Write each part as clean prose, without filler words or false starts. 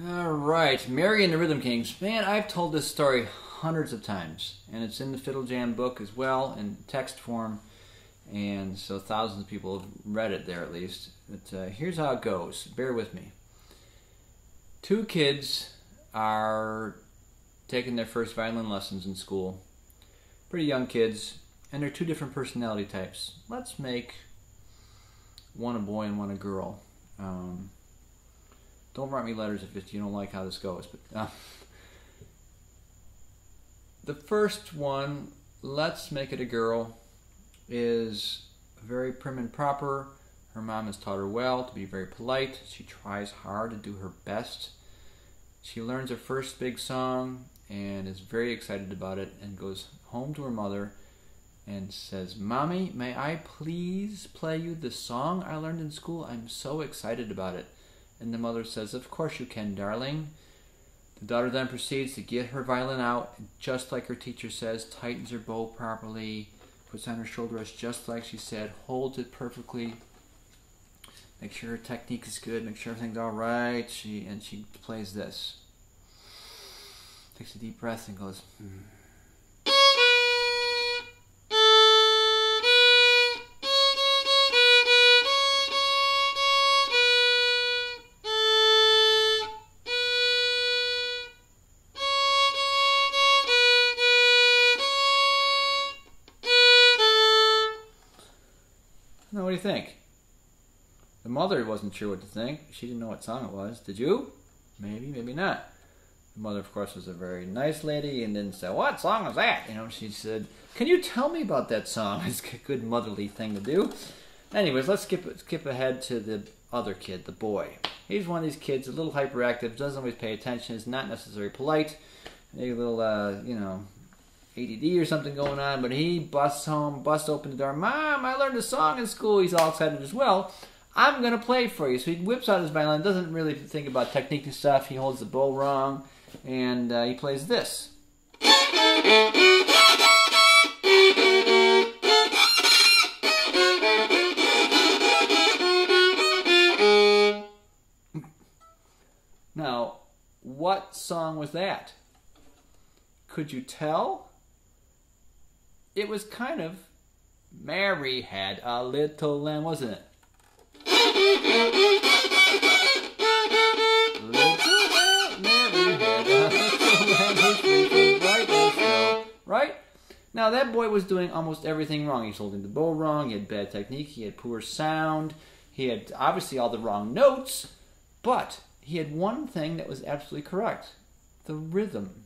All right, Mary and the Rhythm Kings. Man, I've told this story hundreds of times, and it's in the Fiddle Jam book as well in text form, and so thousands of people have read it there at least. But here's how it goes. Bear with me. Two kids are taking their first violin lessons in school. Pretty young kids, and they're two different personality types. Let's make one a boy and one a girl. Don't write me letters if you don't like how this goes. But the first one, let's make it a girl, is very prim and proper. Her mom has taught her well to be very polite. She tries hard to do her best. She learns her first big song and is very excited about it and goes home to her mother and says, "Mommy, may I please play you the song I learned in school? I'm so excited about it." And the mother says, "Of course you can, darling." The daughter then proceeds to get her violin out, and just like her teacher says, tightens her bow properly, puts on her shoulder rest just like she said, holds it perfectly, make sure her technique is good, make sure everything's all right. She plays this. Takes a deep breath and goes, Now, what do you think? The mother wasn't sure what to think. She didn't know what song it was. Did you? Maybe, maybe not. The mother, of course, was a very nice lady and didn't say, "What song is that?" She said, "Can you tell me about that song?" It's a good motherly thing to do. Anyways, let's skip ahead to the other kid, the boy. He's one of these kids, a little hyperactive, doesn't always pay attention, is not necessarily polite, a little, ADD or something going on, but he busts home, busts open the door. "Mom, I learned a song in school." He's all excited as well. "I'm going to play for you." So he whips out his violin, doesn't really think about technique and stuff. He holds the bow wrong, and he plays this. Now, what song was that? Could you tell? It was kind of "Mary Had a Little Lamb," wasn't it? Right? Now that boy was doing almost everything wrong. He was holding the bow wrong, he had bad technique, he had poor sound, he had obviously all the wrong notes, but he had one thing that was absolutely correct: the rhythm.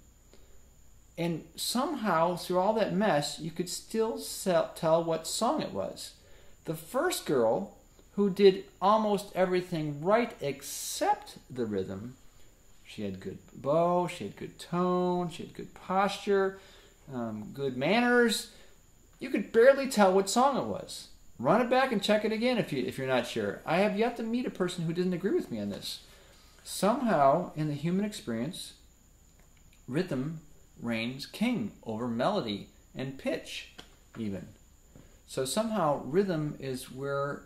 And somehow, through all that mess, you could still tell what song it was. The first girl, who did almost everything right except the rhythm, she had good bow, she had good tone, she had good posture, good manners. You could barely tell what song it was. Run it back and check it again if you're not sure. I have yet to meet a person who didn't agree with me on this. Somehow, in the human experience, rhythm reigns king over melody and pitch, even. So somehow rhythm is where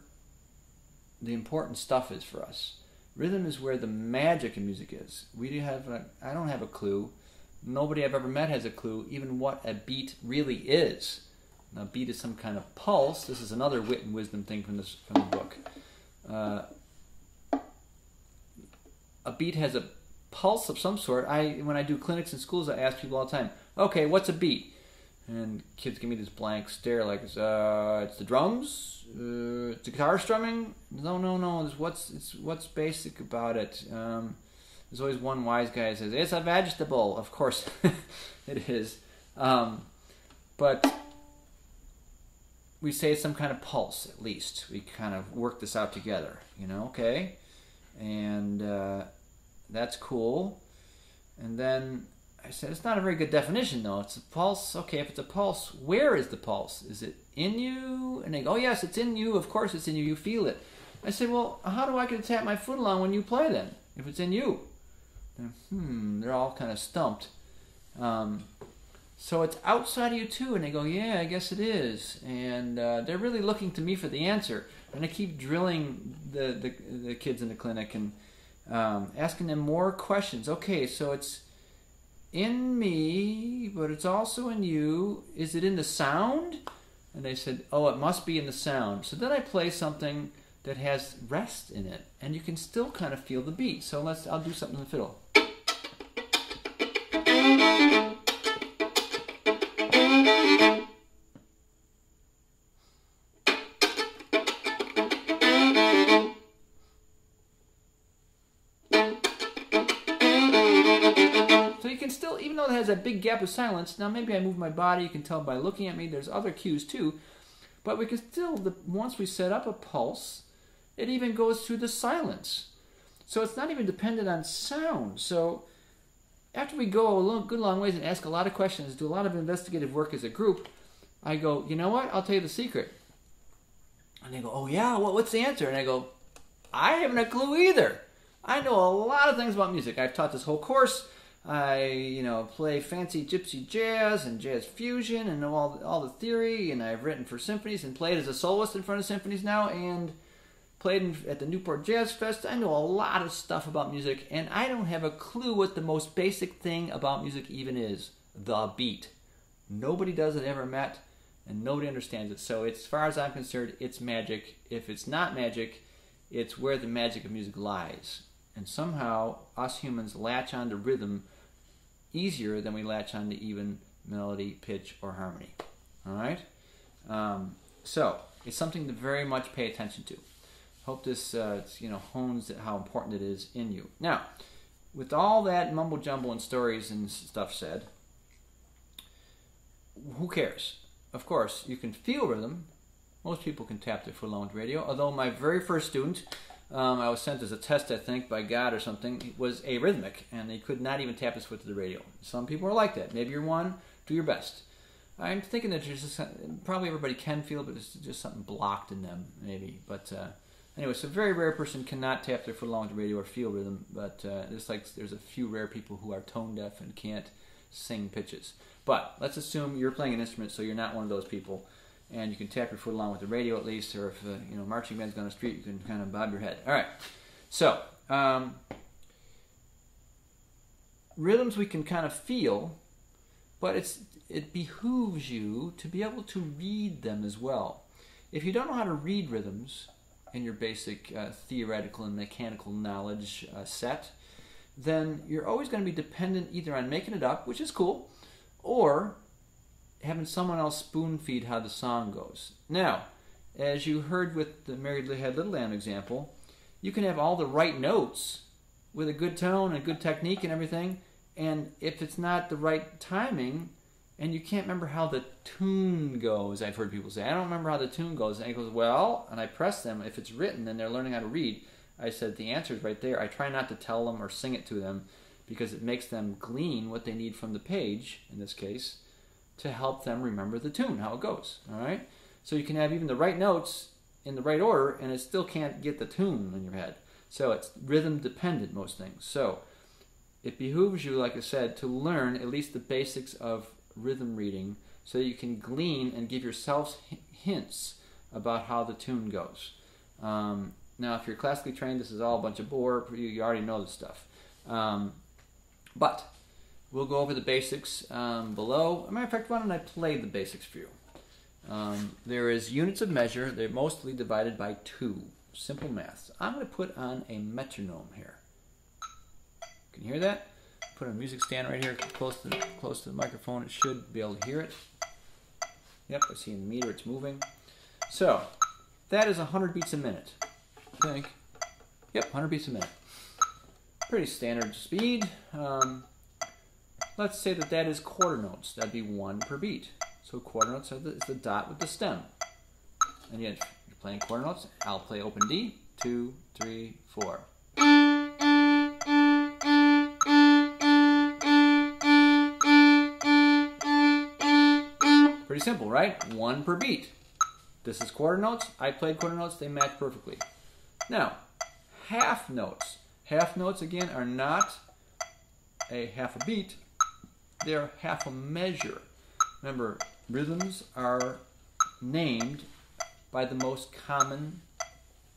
the important stuff is for us. Rhythm is where the magic in music is. I don't have a clue. Nobody I've ever met has a clue even what a beat really is. Now, beat is some kind of pulse. This is another wit and wisdom thing from the book. A beat has a pulse of some sort. When I do clinics in schools, I ask people all the time, "Okay, what's a beat?" And kids give me this blank stare, like it's the drums, it's the guitar strumming. No. What's basic about it? There's always one wise guy who says, "It's a vegetable." Of course, it is. But we say it's some kind of pulse, at least. We kind of work this out together, okay? And that's cool. And then I said, it's not a very good definition, though. It's a pulse. Okay, if it's a pulse, where is the pulse? Is it in you? And they go, "Oh, yes, it's in you. Of course it's in you. You feel it." I said, "Well, how do I get to tap my foot along when you play, then, if it's in you?" And, they're all kind of stumped. So it's outside of you, too. And they go, "Yeah, I guess it is." And they're really looking to me for the answer. And I keep drilling the kids in the clinic, and asking them more questions. Okay, so it's in me, but it's also in you. Is it in the sound? And they said, oh, it must be in the sound. So then I play something that has rest in it, and you can still kind of feel the beat. So I'll do something on the fiddle. So you can still, even though it has a big gap of silence, now maybe I move my body, you can tell by looking at me, there's other cues too, but we can still, once we set up a pulse, it even goes through the silence. So it's not even dependent on sound. So after we go a good long ways and ask a lot of questions, do a lot of investigative work as a group, I go, you know what, I'll tell you the secret. And they go, oh yeah, what's the answer? And I go, I haven't a clue either. I know a lot of things about music. I've taught this whole course. I, play fancy gypsy jazz and jazz fusion and know all the theory, and I've written for symphonies and played as a soloist in front of symphonies now, and played at the Newport Jazz Fest. I know a lot of stuff about music, and I don't have a clue what the most basic thing about music even is: the beat. Nobody does it ever met, and nobody understands it. So as far as I'm concerned, it's magic. If it's not magic, it's where the magic of music lies. And somehow, us humans latch onto rhythm easier than we latch onto even melody, pitch, or harmony. All right? So, it's something to very much pay attention to. Hope this hones how important it is in you. Now, with all that mumbo jumbo and stories and stuff said, who cares? Of course, you can feel rhythm. Most people can tap their foot along with radio. Although my very first student, I was sent as a test, I think, by God or something, was arrhythmic, and he could not even tap his foot to the radio. Some people are like that. Maybe you're one. Do your best. I'm thinking that there's just, probably everybody can feel it, but it's just something blocked in them, maybe. But anyway, so a very rare person cannot tap their foot along with the radio or feel rhythm, but there's a few rare people who are tone deaf and can't sing pitches. But let's assume you're playing an instrument, so you're not one of those people, and you can tap your foot along with the radio at least, or if marching band's down the street, you can kind of bob your head. All right, so rhythms we can kind of feel, but it behooves you to be able to read them as well. If you don't know how to read rhythms in your basic theoretical and mechanical knowledge set, then you're always going to be dependent either on making it up, which is cool, or having someone else spoon feed how the song goes. Now, as you heard with the Mary Had Little Lamb example, you can have all the right notes with a good tone and good technique and everything, and if it's not the right timing, and you can't remember how the tune goes, I've heard people say, I don't remember how the tune goes, and he goes, well, and I press them, if it's written and they're learning how to read, I said, the answer is right there. I try not to tell them or sing it to them, because it makes them glean what they need from the page, in this case, to help them remember the tune, how it goes. All right? So you can have even the right notes in the right order, and it still can't get the tune in your head. So it's rhythm dependent, most things. So it behooves you, like I said, to learn at least the basics of rhythm reading so you can glean and give yourselves hints about how the tune goes. Now, if you're classically trained, this is all a bunch of bore. You already know this stuff. But we'll go over the basics below. As a matter of fact, why don't I play the basics for you? There is units of measure. They're mostly divided by 2. Simple math. I'm going to put on a metronome here. Can you hear that? Put a music stand right here close to the microphone. It should be able to hear it. Yep, I see in the meter it's moving. So, that is 100 beats a minute. I think. Yep, 100 beats a minute. Pretty standard speed. Let's say that is quarter notes. That'd be 1 per beat. So quarter notes is the dot with the stem. And yet, you're playing quarter notes. I'll play open D. 2, 3, 4. Pretty simple, right? 1 per beat. This is quarter notes. I played quarter notes. They match perfectly. Now, half notes. Half notes, again, are not a half a beat. They're half a measure. Remember, rhythms are named by the most common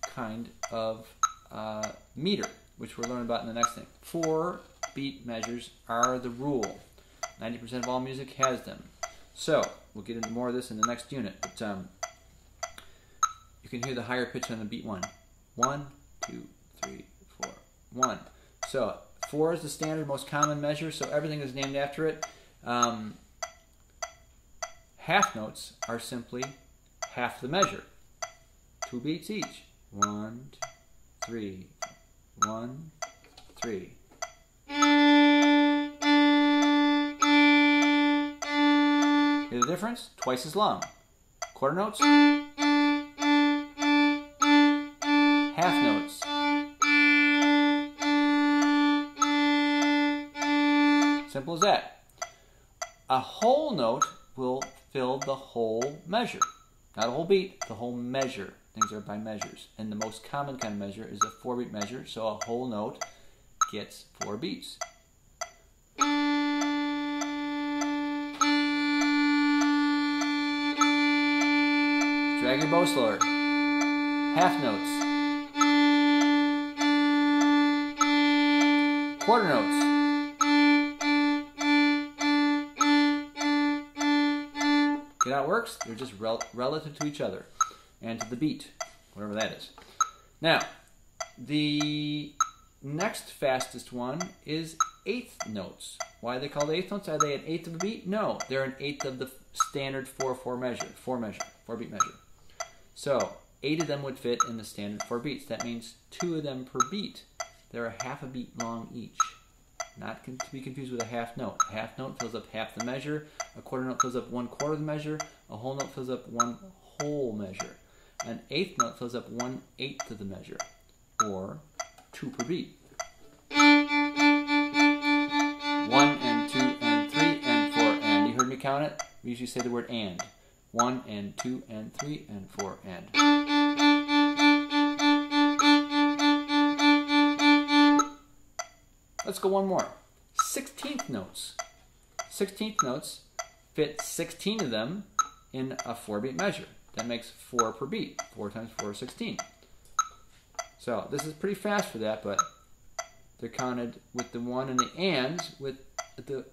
kind of meter. which we're learning about in the next thing. 4 beat measures are the rule. 90% of all music has them. So, we'll get into more of this in the next unit. But you can hear the higher pitch on the beat 1. 1, 2, 3, 4, 1. So, 4 is the standard, most common measure, so everything is named after it. Half notes are simply half the measure. 2 beats each. 1, 2, 3, 1, 3. Hear the difference? Twice as long. Quarter notes. Half notes. Simple as that. A whole note will fill the whole measure. Not a whole beat, the whole measure. Things are by measures. And the most common kind of measure is a 4-beat measure, so a whole note gets 4 beats. Drag your bow slower. Half notes. Quarter notes. Get how it works? They're just relative to each other and to the beat, whatever that is. Now, the next fastest one is 8th notes. Why are they called 8th notes? Are they an 8th of a beat? No, they're an 8th of the standard 4/4 measure, 4-beat measure. So 8 of them would fit in the standard 4 beats. That means 2 of them per beat. They're a half a beat long each. Not to be confused with a half note. A half note fills up half the measure. A quarter note fills up 1/4 of the measure. A whole note fills up 1 whole measure. An 8th note fills up 1/8 of the measure, or 2 per beat. 1 and 2 and 3 and 4 and. You heard me count it? We usually say the word and. 1 and 2 and 3 and 4 and. Let's go one more. 16th notes. 16th notes fit 16 of them in a 4-beat measure. That makes 4 per beat. 4 times 4 is 16. So this is pretty fast for that, but they're counted with the 1 and the ands with the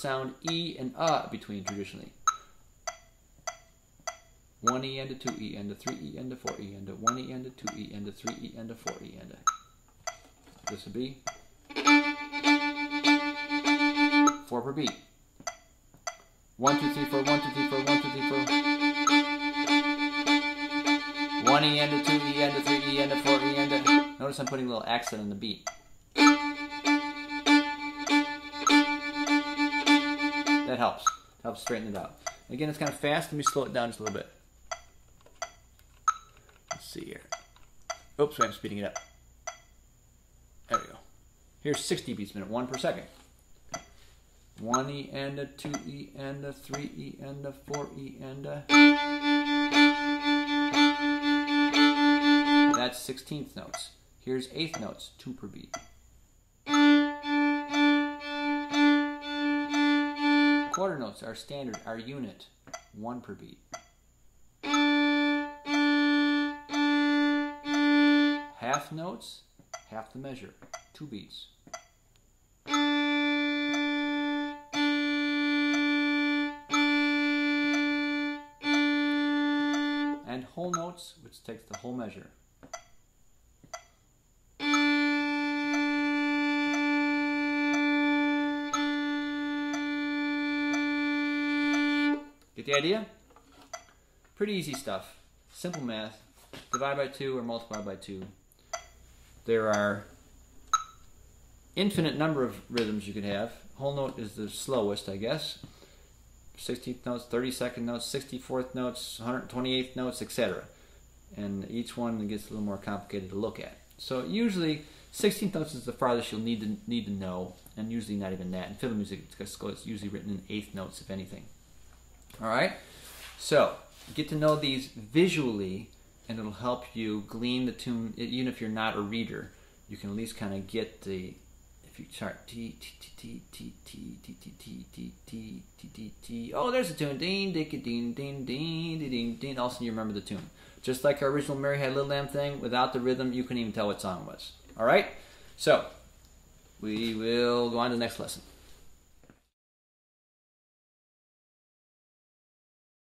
sound E and between traditionally. 1 E and a 2 E and a 3 E and a 4 E and a 1 E and a 2 E and a 3 E and a 4 E and a. This would be 4 per beat. 1, 2, 3, 4, 1, 2, 3, 4, 1, 2, 3, 4. 1 E and a 2 E and a 3 E and a 4 E and a. Notice I'm putting a little accent on the beat. That helps. Helps straighten it out. Again, it's kind of fast. Let me slow it down just a little bit. Let's see here. Oops, I'm speeding it up. There we go. Here's 60 beats a minute, 1 per second. 1 E and a 2 E and a 3 E and a 4 E and a. That's 16th notes. Here's 8th notes, 2 per beat. Quarter notes are standard, our unit, 1 per beat. Half notes, half the measure, 2 beats. And whole notes, which takes the whole measure. Get the idea? Pretty easy stuff. Simple math. Divide by 2 or multiply by 2. There are infinite number of rhythms you could have. Whole note is the slowest, I guess. 16th notes, 32nd notes, 64th notes, 128th notes, etc. And each one gets a little more complicated to look at. So usually 16th notes is the farthest you'll need to know, and usually not even that. In fiddle music, it's usually written in 8th notes, if anything. All right. So get to know these visually, and it'll help you glean the tune. Even if you're not a reader, you can at least kind of get the. If you start T T T T T T T T T T T T T. Oh, there's a tune. Ding, ding, ding, ding, ding, ding, ding. All of a sudden you remember the tune. Just like our original Mary Had a Little Lamb thing, without the rhythm, you couldn't even tell what song it was. All right. So, we will go on to the next lesson.